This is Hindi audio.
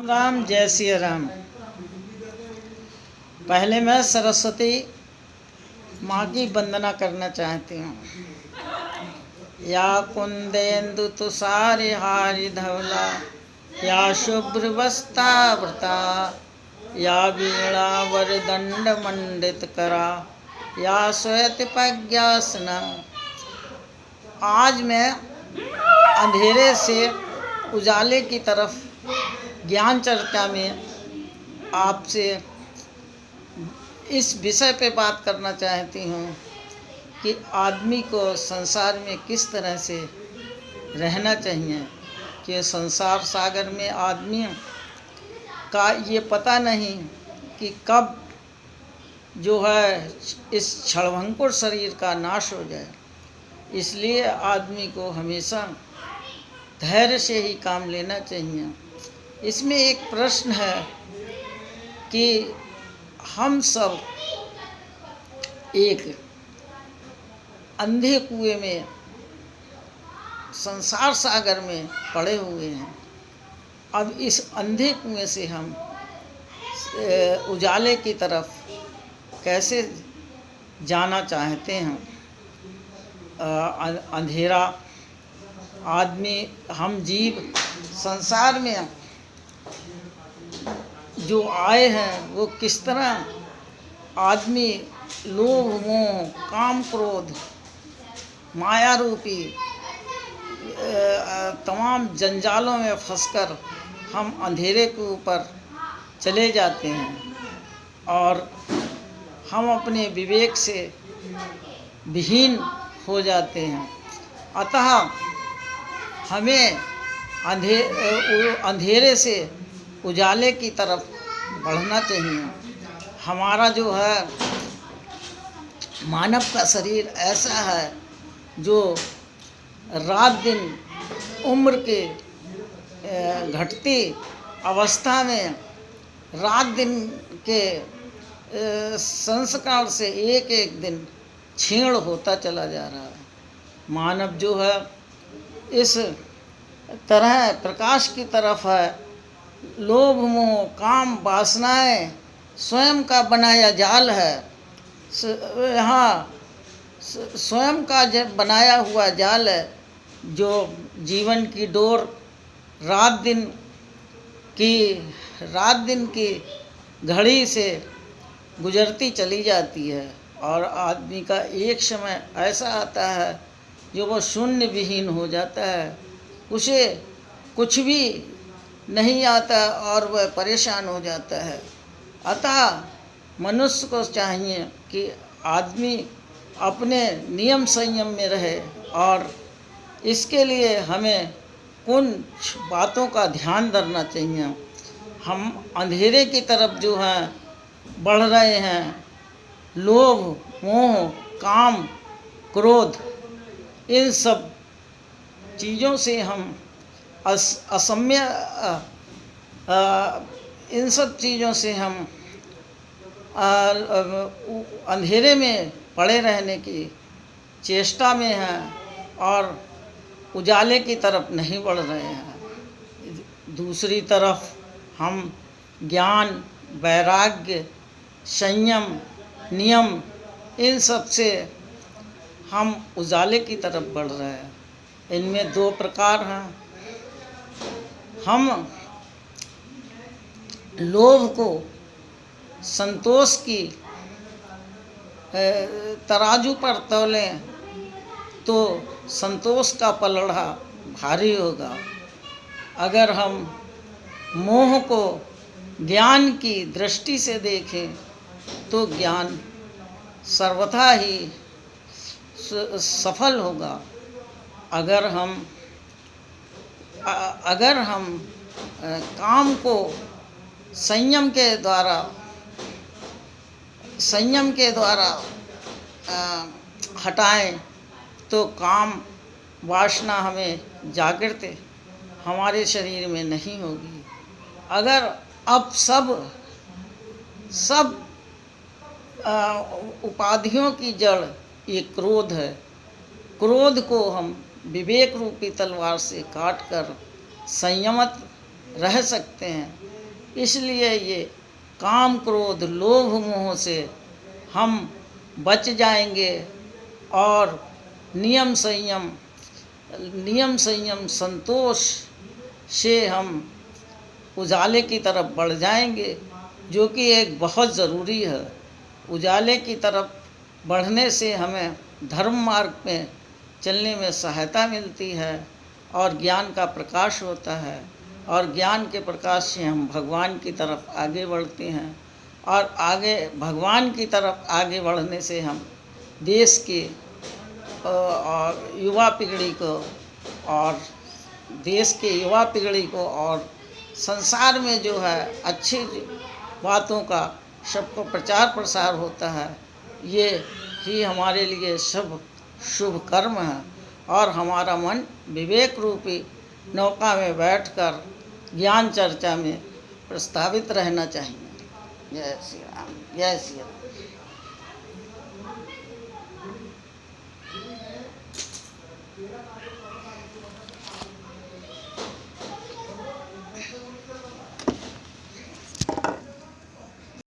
राम जय सिया राम। पहले मैं सरस्वती माँ की वंदना करना चाहती हूँ। या कुंदेन्दु तुषारि हारि धवला, या शुभ्र वस्त्रावृता, या वीणा वरदंड मंडित करा, या श्वेत प्रज्ञासना। आज मैं अंधेरे से उजाले की तरफ ज्ञान चर्चा में आपसे इस विषय पे बात करना चाहती हूँ कि आदमी को संसार में किस तरह से रहना चाहिए। कि संसार सागर में आदमी का ये पता नहीं कि कब जो है इस क्षणभंगुर शरीर का नाश हो जाए। इसलिए आदमी को हमेशा धैर्य से ही काम लेना चाहिए। इसमें एक प्रश्न है कि हम सब एक अंधे कुएं में संसार सागर में पड़े हुए हैं। अब इस अंधे कुएं से हम उजाले की तरफ कैसे जाना चाहते हैं। अंधेरा आदमी हम जीव संसार में जो आए हैं वो किस तरह आदमी लोभ मोह काम क्रोध माया रूपी तमाम जंजालों में फंसकर हम अंधेरे के ऊपर चले जाते हैं और हम अपने विवेक से विहीन हो जाते हैं। अतः हमें अंधेरे से उजाले की तरफ बढ़ना चाहिए। हमारा जो है मानव का शरीर ऐसा है जो रात दिन उम्र के घटती अवस्था में रात दिन के संस्कार से एक एक दिन क्षीण होता चला जा रहा है। मानव जो है इस तरह प्रकाश की तरफ है। लोभ मोह काम वासनाएं स्वयं का बनाया जाल है। यहाँ स्वयं का बनाया हुआ जाल है जो जीवन की डोर रात दिन की घड़ी से गुजरती चली जाती है और आदमी का एक समय ऐसा आता है जो वो शून्य विहीन हो जाता है। उसे कुछ भी नहीं आता और वह परेशान हो जाता है। अतः मनुष्य को चाहिए कि आदमी अपने नियम संयम में रहे और इसके लिए हमें कुछ बातों का ध्यान रखना चाहिए। हम अंधेरे की तरफ जो हैं बढ़ रहे हैं, लोभ मोह काम क्रोध इन सब चीज़ों से हम असम्य इन सब चीज़ों से हम अंधेरे में पड़े रहने की चेष्टा में हैं और उजाले की तरफ नहीं बढ़ रहे हैं। दूसरी तरफ हम ज्ञान वैराग्य संयम नियम इन सब से हम उजाले की तरफ बढ़ रहे हैं। इनमें दो प्रकार हैं। हम लोभ को संतोष की तराजू पर तौलें तो संतोष का पलड़ा भारी होगा। अगर हम मोह को ज्ञान की दृष्टि से देखें तो ज्ञान सर्वथा ही सफल होगा। अगर हम काम को संयम के द्वारा हटाएं तो काम वासना हमें जागृत हमारे शरीर में नहीं होगी। अगर अब सब उपाधियों की जड़ ये क्रोध है। क्रोध को हम विवेक रूपी तलवार से काट कर संयमित रह सकते हैं। इसलिए ये काम क्रोध लोभ मोह से हम बच जाएंगे और नियम संयम संतोष से हम उजाले की तरफ बढ़ जाएंगे, जो कि एक बहुत ज़रूरी है। उजाले की तरफ बढ़ने से हमें धर्म मार्ग में चलने में सहायता मिलती है और ज्ञान का प्रकाश होता है, और ज्ञान के प्रकाश से हम भगवान की तरफ आगे बढ़ते हैं, और आगे भगवान की तरफ आगे बढ़ने से हम देश के और युवा पीढ़ी को और संसार में जो है अच्छी बातों का सबको प्रचार प्रसार होता है। ये ही हमारे लिए शुभ कर्म है, और हमारा मन विवेक रूपी नौका में बैठकर ज्ञान चर्चा में प्रस्तावित रहना चाहिए। जय श्री राम, जय श्री राम।